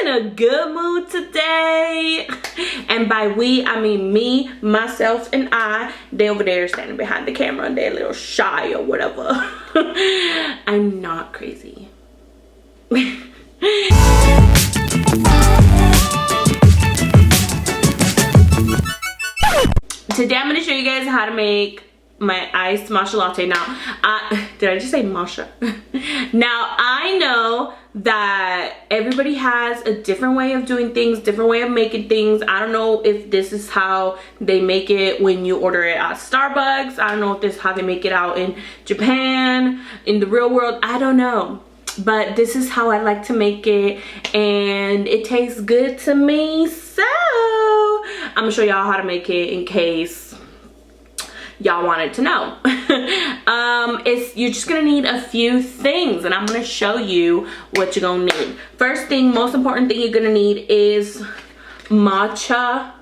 in a good mood today. And by we, I mean me, myself, and I. They over there standing behind the camera and they're a little shy or whatever. I'm not crazy. Today I'm going to show you guys how to make my iced matcha latte. Now, did I just say matcha? Now, I know that everybody has a different way of doing things, different way of making things. I don't know if this is how they make it when you order it at Starbucks. I don't know if this is how they make it out in Japan, in the real world. I don't know. But this is how I like to make it, and it tastes good to me. So I'm gonna show y'all how to make it in case y'all wanted to know. You're just gonna need a few things, and I'm gonna show you what you're gonna need. First thing, most important thing you're gonna need is matcha.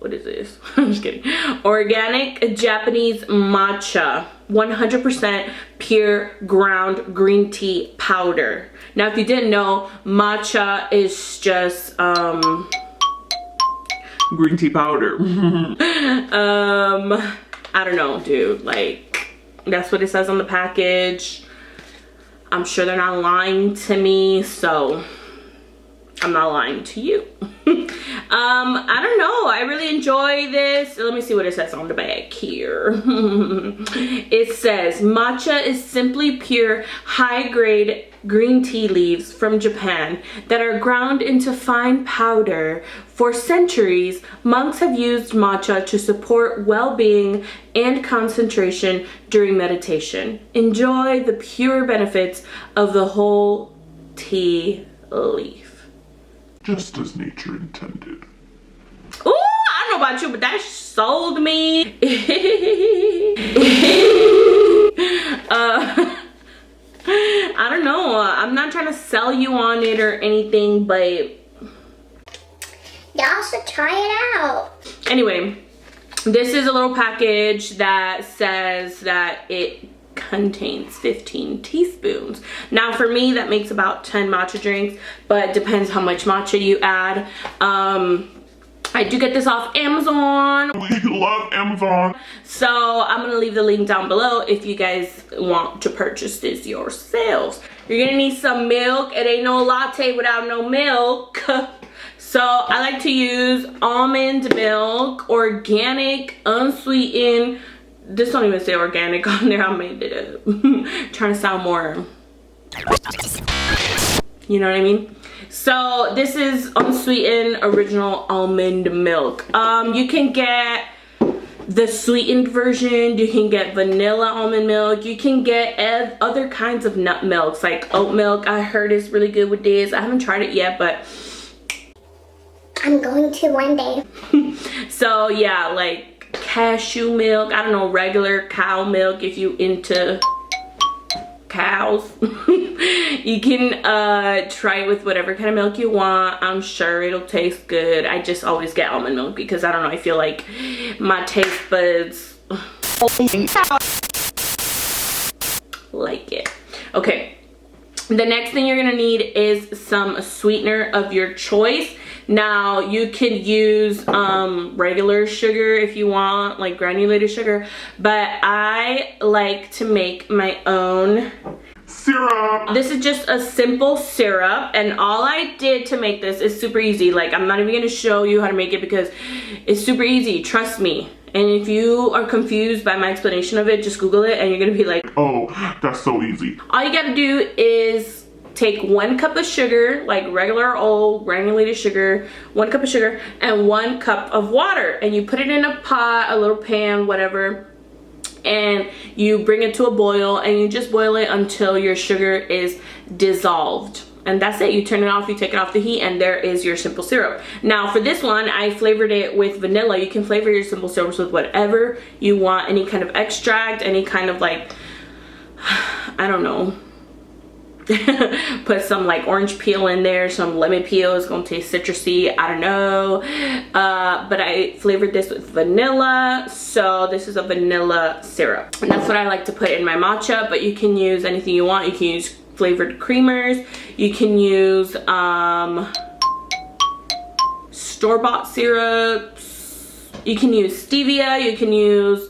What is this? I'm just kidding. Organic Japanese matcha. 100% pure ground green tea powder. Now, if you didn't know, matcha is just green tea powder. I don't know, dude. Like, that's what it says on the package. I'm sure they're not lying to me, so I'm not lying to you. I don't know, I really enjoy this. Let me see what it says on the bag here. It says matcha is simply pure high-grade green tea leaves from Japan that are ground into fine powder. For centuries, monks have used matcha to support well-being and concentration during meditation. Enjoy the pure benefits of the whole tea leaf. Just as nature intended. Ooh, I don't know about you, but that sold me. I don't know. I'm not trying to sell you on it or anything, but y'all should try it out. Anyway, this is a little package that says that it contains 15 teaspoons. Now for me that makes about 10 matcha drinks, but it depends how much matcha you add. I do get this off Amazon. We love Amazon. So I'm gonna leave the link down below if you guys want to purchase this yourselves. You're gonna need some milk. It ain't no latte without no milk. So I like to use almond milk, organic, unsweetened. This don't even say organic on there. I made it up. Trying to sound more, you know what I mean? So this is unsweetened original almond milk. You can get the sweetened version. You can get vanilla almond milk. You can get other kinds of nut milks like oat milk. I heard it's really good with this. I haven't tried it yet, but I'm going to one day. So yeah, like cashew milk, I don't know, regular cow milk if you into cows. You can try it with whatever kind of milk you want. I'm sure it'll taste good. I just always get almond milk because I don't know, I feel like my taste buds like it. Okay, the next thing you're gonna need is some sweetener of your choice. Now you can use regular sugar if you want, like granulated sugar, but I like to make my own syrup. This is just a simple syrup, and all I did to make this is super easy. Like, I'm not even gonna show you how to make it because it's super easy, trust me. And if you are confused by my explanation of it, just Google it and you're gonna be like, oh, that's so easy. All you gotta do is take 1 cup of sugar, like regular old granulated sugar, 1 cup of sugar, and 1 cup of water, and you put it in a pot, a little pan, whatever, and you bring it to a boil, and you just boil it until your sugar is dissolved. And that's it. You turn it off, you take it off the heat, and there is your simple syrup. Now for this one, I flavored it with vanilla. You can flavor your simple syrups with whatever you want, any kind of extract, any kind of like, I don't know, put some like orange peel in there, some lemon peel. It's gonna taste citrusy, I don't know, but I flavored this with vanilla, so this is a vanilla syrup, and that's what I like to put in my matcha. But you can use anything you want. You can use flavored creamers. You can use store-bought syrups. You can use stevia. You can use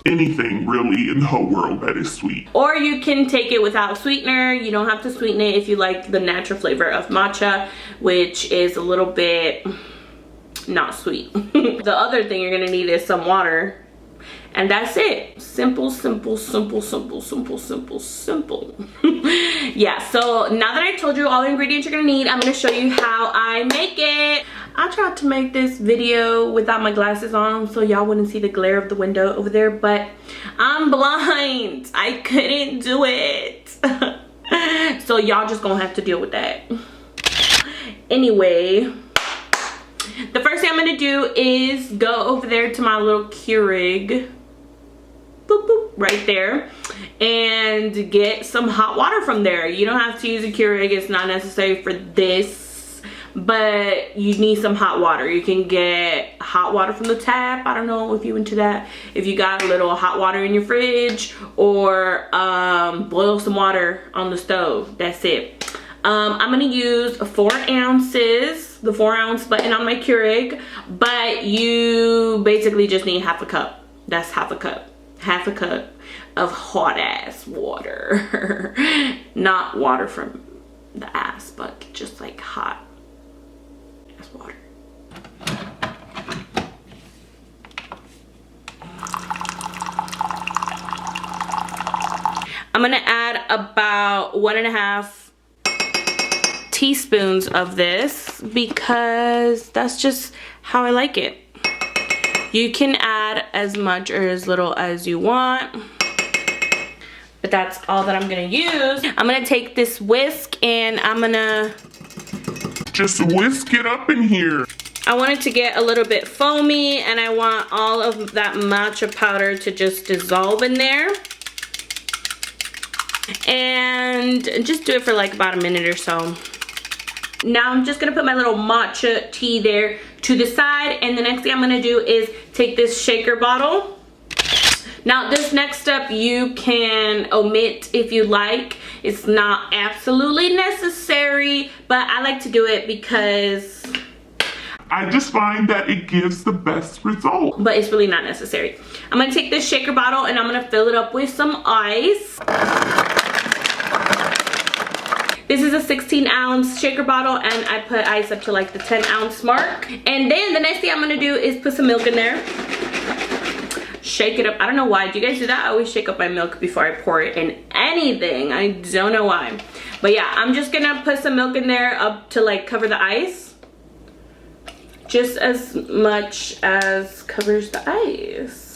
anything really in the whole world that is sweet. Or you can take it without sweetener. You don't have to sweeten it if you like the natural flavor of matcha, which is a little bit not sweet. The other thing you're gonna need is some water. And that's it. Simple, simple, simple, simple, simple, simple, simple. Yeah, so now that I told you all the ingredients you're gonna need, I'm gonna show you how I make it. I tried to make this video without my glasses on so y'all wouldn't see the glare of the window over there, but I'm blind. I couldn't do it. So y'all just gonna have to deal with that. Anyway, the first thing I'm gonna do is go over there to my little Keurig, boop, boop, right there, and get some hot water from there. You don't have to use a Keurig, it's not necessary for this, but you need some hot water. You can get hot water from the tap. I don't know if you're into that. If you got a little hot water in your fridge, or boil some water on the stove. That's it. I'm gonna use 4 ounces, the 4-ounce button on my Keurig, but you basically just need half a cup. That's half a cup of hot ass water. Not water from the ass, but just like hot ass water. I'm gonna add about 1.5 teaspoons of this because that's just how I like it. You can add as much or as little as you want, but that's all that I'm gonna use. I'm gonna take this whisk and I'm gonna just whisk it up in here. I want it to get a little bit foamy, and I want all of that matcha powder to just dissolve in there. And just do it for like about a minute or so. Now I'm just gonna put my little matcha tea there to the side, and the next thing I'm gonna do is take this shaker bottle. Now this next step you can omit if you like. It's not absolutely necessary, but I like to do it because I just find that it gives the best result. But it's really not necessary. I'm gonna take this shaker bottle and I'm gonna fill it up with some ice. This is a 16-ounce shaker bottle, and I put ice up to like the 10-ounce mark. And then the next thing I'm gonna do is put some milk in there. Shake it up. I don't know why. Do you guys do that? I always shake up my milk before I pour it in anything. I don't know why. But yeah, I'm just gonna put some milk in there up to like cover the ice. Just as much as covers the ice.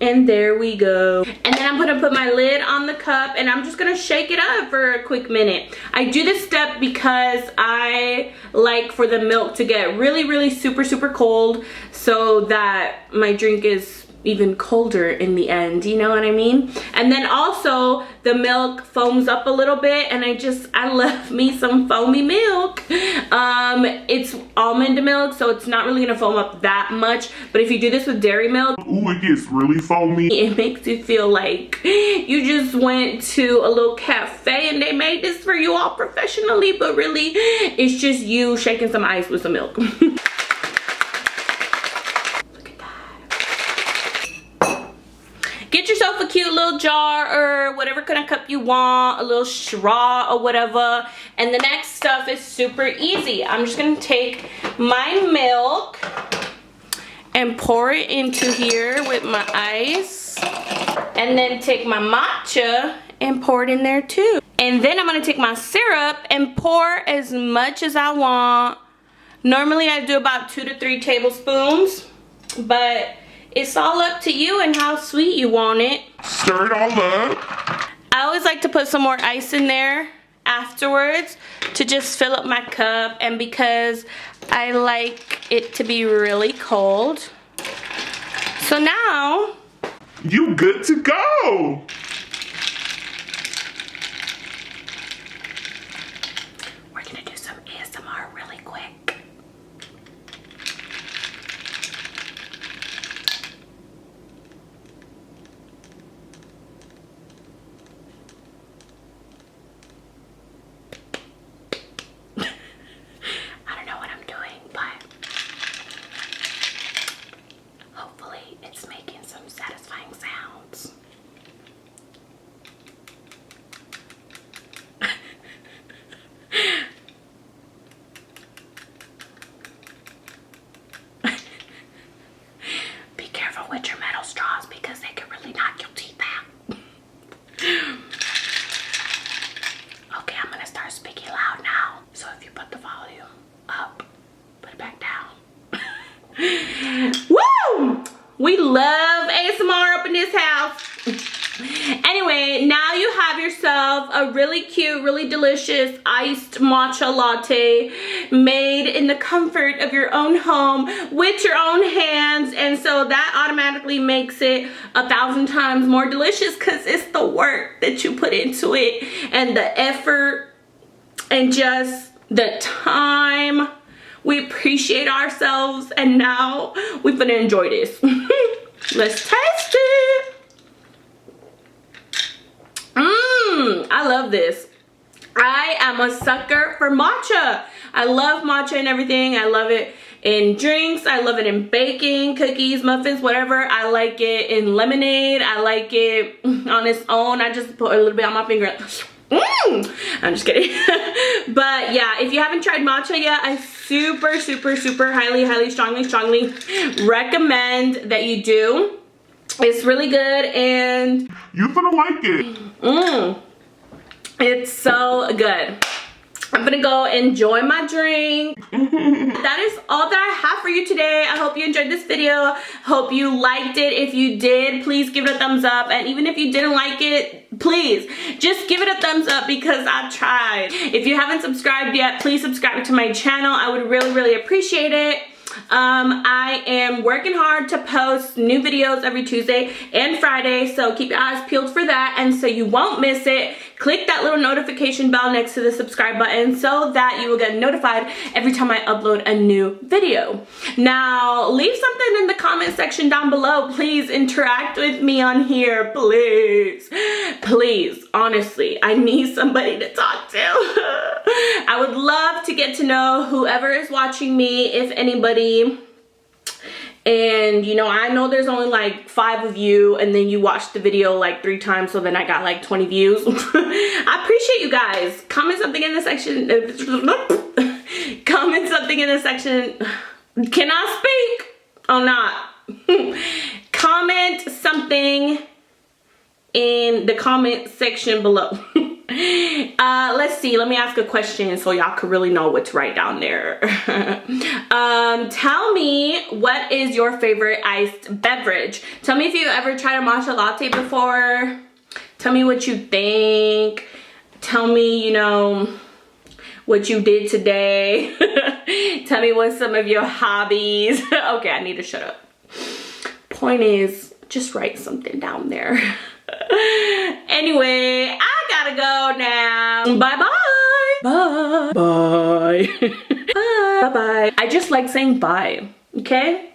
And there we go. And then I'm gonna put my lid on the cup and I'm just gonna shake it up for a quick minute. I do this step because I like for the milk to get really, really super, super cold so that my drink is even colder in the end, you know what I mean? And then also the milk foams up a little bit, and I love me some foamy milk. It's almond milk, so it's not really gonna foam up that much, but if you do this with dairy milk, ooh, it gets really foamy. it makes you feel like you just went to a little cafe and they made this for you all professionally, but really it's just you shaking some ice with some milk. Get yourself a cute little jar or whatever kind of cup you want, a little straw or whatever. And the next stuff is super easy. I'm just gonna take my milk and pour it into here with my ice. And then take my matcha and pour it in there too. And then I'm gonna take my syrup and pour as much as I want. Normally I do about 2 to 3 tablespoons, but it's all up to you and how sweet you want it. Stir it all up. I always like to put some more ice in there afterwards to just fill up my cup, and because I like it to be really cold. So now, you good to go. we're gonna do some ASMR really quick. love ASMR up in this house. Anyway, now you have yourself a really cute, really delicious iced matcha latte made in the comfort of your own home with your own hands. And so that automatically makes it 1,000 times more delicious because it's the work that you put into it and the effort and just the time. We appreciate ourselves, and now we're gonna enjoy this. Let's taste it. I love this. I am a sucker for matcha. I love matcha and everything. I love it in drinks. I love it in baking, cookies, muffins, whatever. I like it in lemonade. I like it on its own. I just put a little bit on my finger. I'm just kidding. But yeah, if you haven't tried matcha yet, I super highly strongly recommend that you do. It's really good and you're gonna like it. It's so good. I'm gonna go enjoy my drink. That is all that I have for you today. I hope you enjoyed this video. Hope you liked it. If you did, please give it a thumbs up. And even if you didn't like it, please just give it a thumbs up because I tried. If you haven't subscribed yet, please subscribe to my channel. I would really appreciate it. I am working hard to post new videos every Tuesday and Friday, so keep your eyes peeled for that. And so you won't miss it, click that little notification bell next to the subscribe button so that you will get notified every time I upload a new video. Now, leave something in the comment section down below. Please interact with me on here, please. Please, honestly, I need somebody to talk to. I would love to get to know whoever is watching me, if anybody. And you know, I know there's only like 5 of you, and then you watched the video like 3 times, so then I got like 20 views. I appreciate you guys. Comment something in the section. Comment something in the section. Can I speak or not? Comment something in the comment section below. Let's see, let me ask a question so y'all could really know what to write down there. Tell me, what is your favorite iced beverage? Tell me if you ever tried a matcha latte before. Tell me what you think. Tell me, you know, what you did today. Tell me what some of your hobbies. Okay, I need to shut up. Point is, just write something down there. Anyway, I gotta go now. Bye-bye. Bye. Bye. Bye. Bye-bye. I just like saying bye, okay?